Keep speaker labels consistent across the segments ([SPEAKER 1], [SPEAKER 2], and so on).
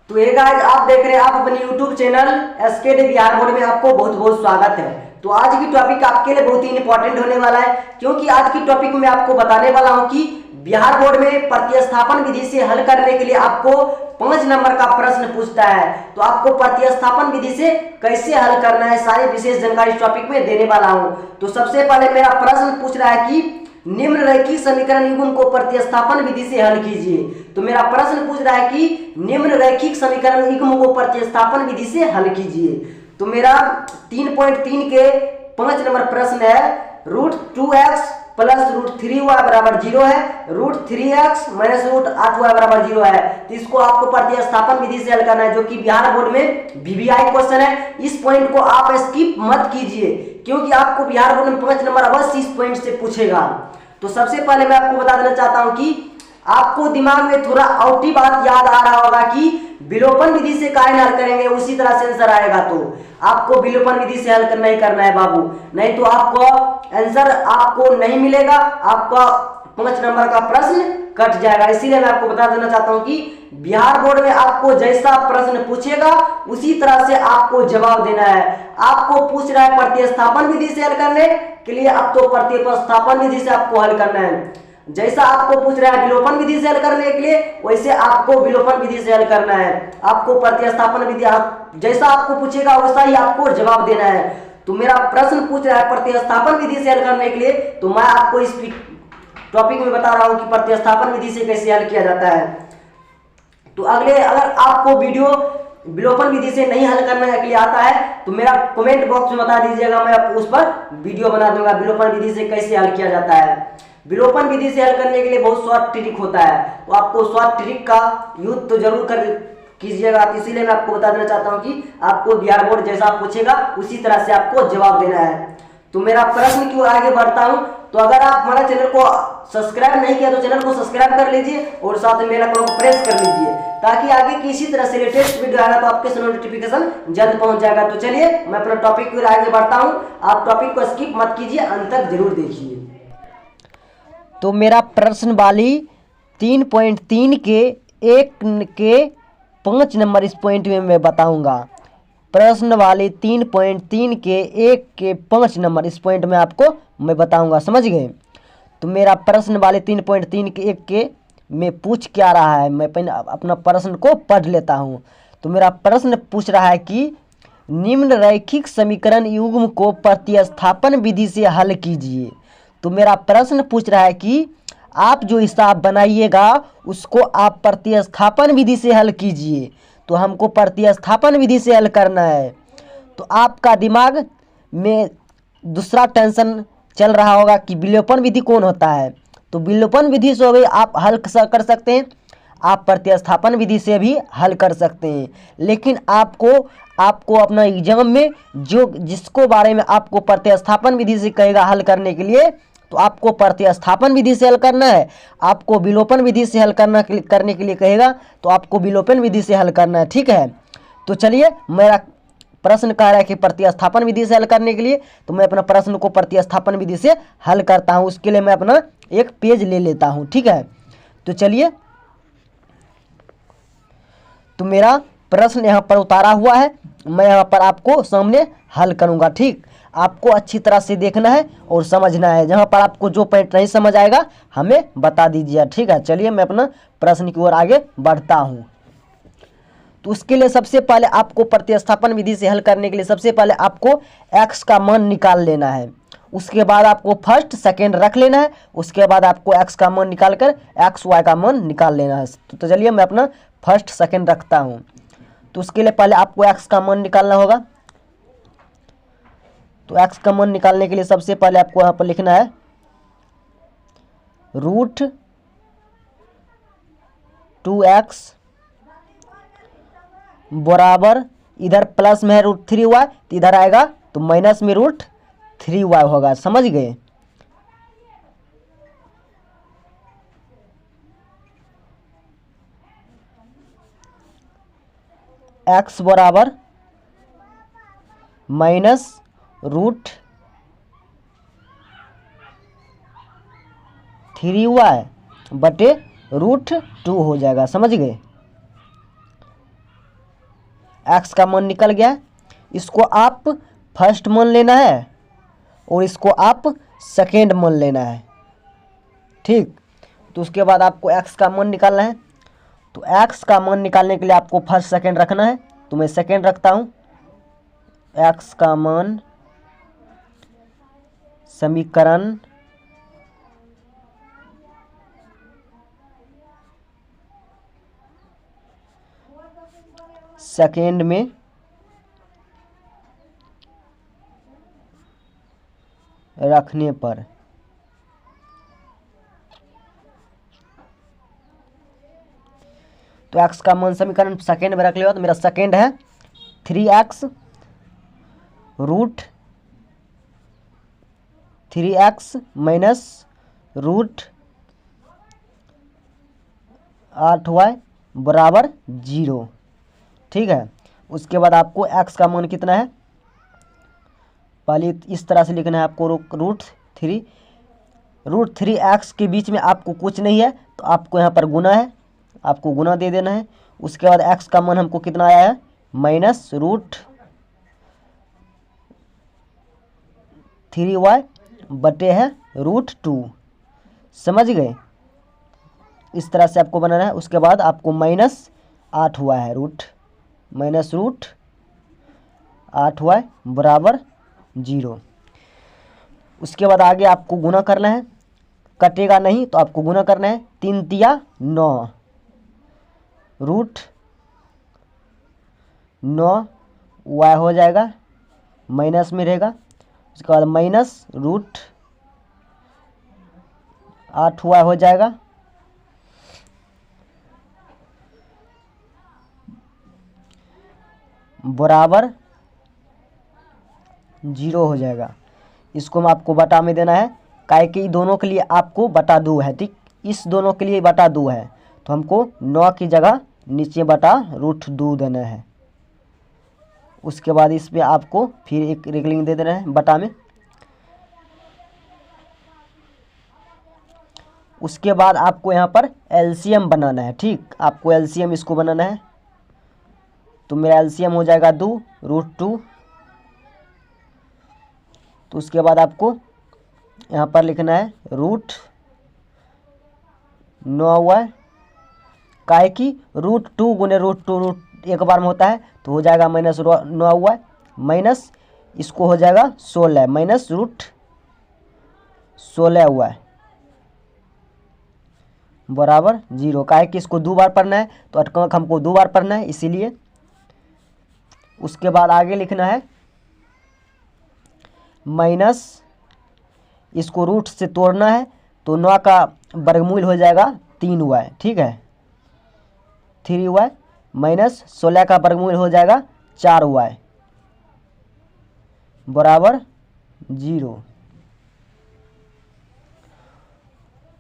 [SPEAKER 1] तो ये गाइस आप देख रहे हैं आप अपने YouTube channel SKD Bihar board में आपको बहुत बहुत स्वागत है। तो आज की टॉपिक आपके लिए बहुत ही इंपॉर्टेंट होने वाला है, क्योंकि आज की टॉपिक में आपको बताने वाला हूं कि बिहार बोर्ड में प्रतिस्थापन विधि से हल करने के लिए आपको 5 नंबर का प्रश्न पूछता है। तो आपको प्रतिस्थापन विधि से कैसे हल करना है सारी विशेष जानकारी इस टॉपिक में देने वाला हूं। तो सबसे पहले मेरा प्रश्न पूछ रहा है कि निम्न रैखिक समीकरण युग्म को प्रतिस्थापन विधि से हल कीजिए। तो मेरा प्रश्न पूछ रहा है कि निम्न रैखिक समीकरण युग्म को प्रतिस्थापन विधि से हल कीजिए। तो मेरा 3.3 के 5 नंबर प्रश्न है √2x प्लस √3y बराबर 0 है, √3x माइनस √8y बराबर 0 है। तो इसको आपको प्रतिस्थापन विधि से हल करना है, जो कि बिहार बोर्ड में वीवीआई क्वेश्चन है। इस पॉइंट को आप स्किप मत कीजिए, क्योंकि आपको बिहार बोर्ड में 5 नंबर अवश्य इस पॉइंट से पूछेगा। तो सबसे पहले मैं आपको बता देना चाहता हूं कि आपको दिमाग में थोड़ा आउटी बात याद आ रहा होगा कि विलोपन विधि से काहे हल करेंगे, उसी तरह से आंसर आएगा। तो आपको विलोपन विधि से हल करना ही करना है बाबू, नहीं तो आपको आंसर आपको नहीं मिलेगा, आपका 5 नंबर का प्रश्न कट जाएगा। इसीलिए मैं आपको बता देना चाहता हूं कि बिहार बोर्ड में आपको जैसा प्रश्न पूछेगा उसी तरह से आपको जवाब देना है। आपको पूछ रहा है प्रतिस्थापन विधि से हल करने के लिए, अब तो प्रतिस्थापन विधि से आपको हल करना है। जैसा आपको पूछ रहा है विलोपन विधि से हल करने के लिए, वैसे आपको विलोपन विधि से हल करना है। आपको प्रतिस्थापन विधि जैसा आपको पूछेगा वैसा ही आपको जवाब देना है। तो मेरा प्रश्न पूछ रहा है प्रतिस्थापन विधि से हल करने के लिए, तो मैं आपको इस टॉपिक में बता रहा हूं कि प्रतिस्थापन विधि से कैसे हल किया जाता है। तो अगर आपको वीडियो विलोपन विधि से नहीं हल करने के लिए आता है तो मेरा कमेंट बॉक्स में बता दीजिएगा, मैं आपको उस पर वीडियो बना दूंगा विलोपन विधि से कैसे हल किया जाता है। विलोपन विधि से हल करने के लिए बहुत शॉर्ट ट्रिक होता है, तो आपको शॉर्ट ट्रिक का यूज तो जरूर कीजिएगा। इसीलिए मैं आपको बता देना चाहता हूं कि आपको बिहार बोर्ड जैसा पूछेगा उसी तरह से आपको जवाब देना है। तो मेरा प्रश्न क्यों आगे बढ़ता हूं, तो अगर आप हमारे चैनल को सब्सक्राइब नहीं किया तो चैनल को सब्सक्राइब कर लीजिए और साथ में बेल आइकन को प्रेस कर लीजिए, ताकि आगे की इसी तरह से लेटेस्ट वीडियो आएगा तो आपके सामने नोटिफिकेशन जल्द पहुंच जाएगा। तो चलिए मैं अपना टॉपिक को आगे बढ़ता हूं, आप टॉपिक को स्किप मत कीजिए, अंत तक जरूर देखिए।
[SPEAKER 2] तो मेरा प्रश्न वाली 3.3 के 1 के 5 नंबर इस पॉइंट में मैं बताऊंगा। प्रश्न वाले 3.3 के 1 के 5 नंबर इस पॉइंट में आपको मैं बताऊंगा, समझ गए। तो मेरा प्रश्न वाले 3.3 के 1 के में पूछ क्या रहा है, मैं पहले अपना प्रश्न को पढ़ लेता हूं। तो मेरा प्रश्न पूछ रहा है कि निम्न रैखिक समीकरण युग्म को प्रतिस्थापन विधि से हल कीजिए। तो मेरा प्रश्न पूछ रहा है कि आप जो हिसाब बनाइएगा उसको आप प्रतिस्थापन विधि से हल कीजिए। तो हमको प्रतिस्थापन विधि से हल करना है। तो आपका दिमाग में दूसरा टेंशन चल रहा होगा कि विलोपन विधि कौन होता है। तो विलोपन विधि से भी आप हल कर सकते हैं, आप प्रतिस्थापन विधि से भी हल कर सकते हैं। लेकिन आपको अपना एग्जाम में जिसको बारे में आपको प्रतिस्थापन विधि से कहेगा हल करने के लिए, तो आपको प्रतिस्थापन विधि से हल करना है। आपको विलोपन विधि से हल करने के लिए कहेगा तो आपको विलोपन विधि से हल करना है, ठीक है। तो चलिए मेरा प्रश्न कह रहा है कि प्रतिस्थापन विधि से हल करने के लिए, तो मैं अपना प्रश्न को प्रतिस्थापन विधि से हल करता हूं। उसके लिए मैं अपना एक पेज ले लेता हूं, ठीक है। तो चलिए, तो मेरा प्रश्न यहाँ पर उतारा हुआ है, मैं यहाँ पर आपको सामने हल करूँगा, ठीक। आपको अच्छी तरह से देखना है और समझना है। जहाँ पर आपको जो पॉइंट नहीं समझ आएगा हमें बता दीजिए, ठीक है। चलिए मैं अपना प्रश्न की ओर आगे बढ़ता हूँ। तो उसके लिए सबसे पहले आपको प्रतिस्थापन विधि से हल करने के लिए सबसे पहले आपको x का मान निकाल लेना है। उसके बाद आपको फर्स्ट सेकेंड रख लेना है। उसके बाद आपको x का मान निकाल कर y का मान निकाल लेना है। तो चलिए मैं अपना फर्स्ट सेकेंड रखता हूँ। तो उसके लिए पहले आपको x का मान निकालना होगा। तो x का मान निकालने के लिए सबसे पहले आपको यहाँ पर लिखना है √2x बराबर, इधर प्लस में है √3y, तो इधर आएगा तो माइनस में √3y होगा, समझ गए। x बराबर माइनस √3y बटे √2 हो जाएगा, समझ गए। एक्स का मान निकल गया। इसको आप फर्स्ट मान लेना है और इसको आप सेकेंड मान लेना है, ठीक। तो उसके बाद आपको एक्स का मान निकालना है। तो एक्स का मान निकालने के लिए आपको फर्स्ट सेकेंड रखना है, तो मैं सेकेंड रखता हूँ। एक्स का मान समीकरण सेकेंड में रखने पर तो एक्स का मान समीकरण सेकेंड में रख लिया तो मेरा सेकेंड है 3x root 3x minus root 8y बराबर 0, ठीक है। उसके बाद आपको x का मान कितना है, पहले इस तरह से लिखना है आपको, रूट थ्री एक्स के बीच में आपको कुछ नहीं है तो आपको यहाँ पर गुना है, आपको गुना दे देना है। उसके बाद x का मान हमको कितना आया है, माइनस रूट 3y बटे है रूट 2, समझ गए। इस तरह से आपको बनाना है। उसके बाद आपको माइनस 8 हुआ है माइनस रूट 8y बराबर 0। उसके बाद आगे आपको गुना करना है, कटेगा नहीं तो आपको गुना करना है। 3 तिया 9 रूट 9y हो जाएगा, माइनस में रहेगा। उसके बाद माइनस रूट 8y हो जाएगा, बराबर 0 हो जाएगा। इसको हम आपको बटा में देना है, काहे कि दोनों के लिए आपको बटा 2 है, ठीक। इस दोनों के लिए बटा 2 है तो हमको 9 की जगह नीचे बटा रूट 2 देना है। उसके बाद इस पे आपको फिर एक रेगलिंग दे देना है बटा में। उसके बाद आपको यहाँ पर एलसीएम बनाना है, ठीक। आपको एलसीएम इसको बनाना है। तो मेरा एलसीएम हो जाएगा 2 रूट 2। तो उसके बाद आपको यहाँ पर लिखना है रूट 9y, काहे कि रूट 2 गुने रूट 2 रूट एक बार में होता है तो हो जाएगा माइनस 9y, माइनस इसको हो जाएगा 16 माइनस रूट 16y बराबर 0। काहे कि इसको 2 बार पढ़ना है तो अटकक हमको 2 बार पढ़ना है, इसीलिए। उसके बाद आगे लिखना है माइनस, इसको रूट से तोड़ना है तो 9 का वर्गमूल हो जाएगा 3y, ठीक है। 3y माइनस 16 का वर्गमूल हो जाएगा 4y बराबर 0।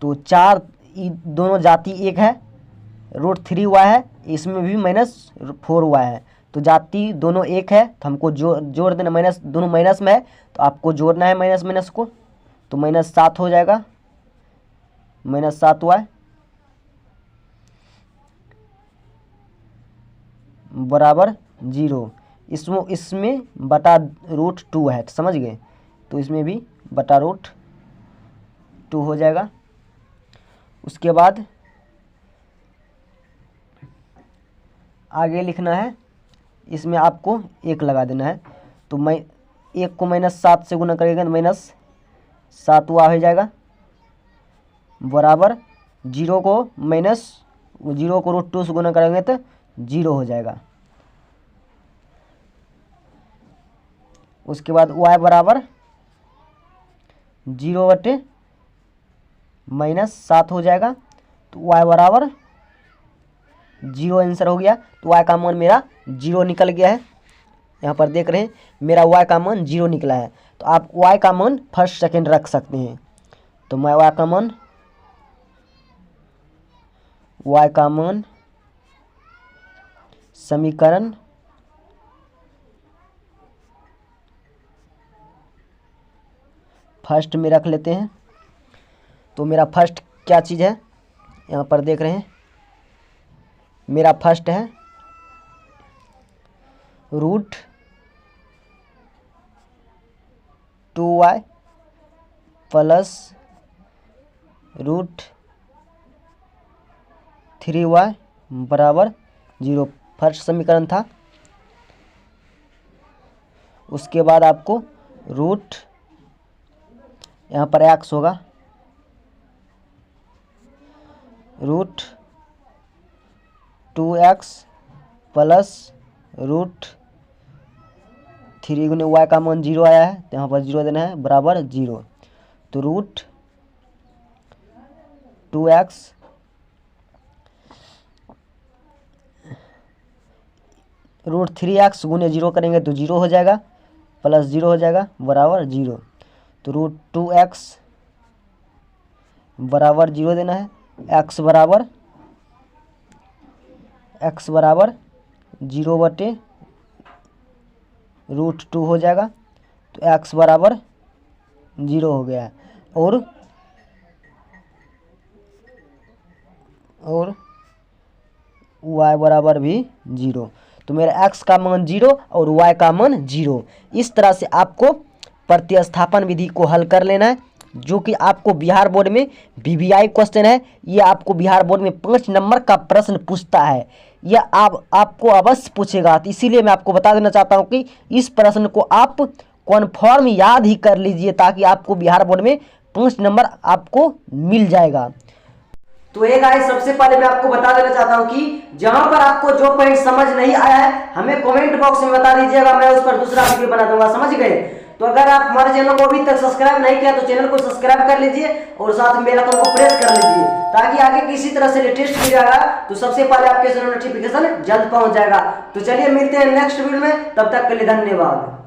[SPEAKER 2] तो 4 दोनों जाति एक है, रूट 3y है, इसमें भी माइनस 4y है, तो जाति दोनों एक है तो हमको जोड़ देना। माइनस दोनों माइनस में है तो आपको जोड़ना है माइनस माइनस को, तो माइनस 7 हो जाएगा, माइनस 7y बराबर 0। इसमें बटा रूट 2 है, समझ गए। तो इसमें भी बटा रूट 2 हो जाएगा। उसके बाद आगे लिखना है, इसमें आपको 1 लगा देना है। तो मैं 1 को माइनस 7 से गुना करेंगे तो माइनस 7y हो जाएगा बराबर 0 को रूट 2 से गुना करेंगे तो 0 हो जाएगा। उसके बाद y बराबर 0 बटे माइनस 7 हो जाएगा, तो y बराबर 0 आंसर हो गया। तो y का मान मेरा 0 निकल गया है। यहाँ पर देख रहे हैं मेरा y का मान 0 निकला है। तो आप y का मान फर्स्ट सेकंड रख सकते हैं। तो मैं y का मान समीकरण फर्स्ट में रख लेते हैं। तो मेरा फर्स्ट क्या चीज़ है, यहाँ पर देख रहे हैं मेरा फर्स्ट है root 2y plus root 3y बराबर 0। फर्स्ट समीकरण था। उसके बाद आपको रूट, यहाँ पर x होगा, रूट 2x प्लस रूट 3 गुने y का मान 0 आया है, तो यहाँ पर 0 देना है, बराबर 0। तो रूट 2x रूट 3x गुने 0 करेंगे तो 0 हो जाएगा, प्लस 0 हो जाएगा, बराबर 0। तो रूट 2x बराबर 0 देना है, x बराबर 0 बटे रूट 2 हो जाएगा। तो x बराबर 0 हो गया है, और y बराबर भी 0। तो मेरा x का मान 0 और y का मान 0। इस तरह से आपको प्रतिस्थापन विधि को हल कर लेना है, जो कि आपको बिहार बोर्ड में वीवीआई क्वेश्चन है। ये आपको बिहार बोर्ड में 5 नंबर का प्रश्न पूछता है। यह आपको अवश्य पूछेगा, तो इसीलिए मैं आपको बता देना चाहता हूँ कि इस प्रश्न को आप कन्फर्म याद ही कर लीजिए, ताकि आपको बिहार बोर्ड में 5 नंबर आपको मिल जाएगा।
[SPEAKER 1] तो ये गाइस, सबसे पहले मैं आपको बता देना चाहता हूं कि जहां पर आपको जो पॉइंट समझ नहीं आया है, हमें कमेंट बॉक्स में बता दीजिएगा, मैं उस पर दूसरा वीडियो बना दूंगा, समझ गए। तो अगर आप हमारे चैनल को अभी तक सब्सक्राइब नहीं किया तो चैनल को सब्सक्राइब कर लीजिए और साथ में बेल आइकन को प्रेस कर लीजिए, ताकि आगे किसी तरह से लेटेस्ट वीडियो आएगा तो सबसे पहले आपके चैनल नोटिफिकेशन जल्द पहुंच जाएगा। तो चलिए मिलते हैं नेक्स्ट वीडियो में, तब तक के लिए धन्यवाद।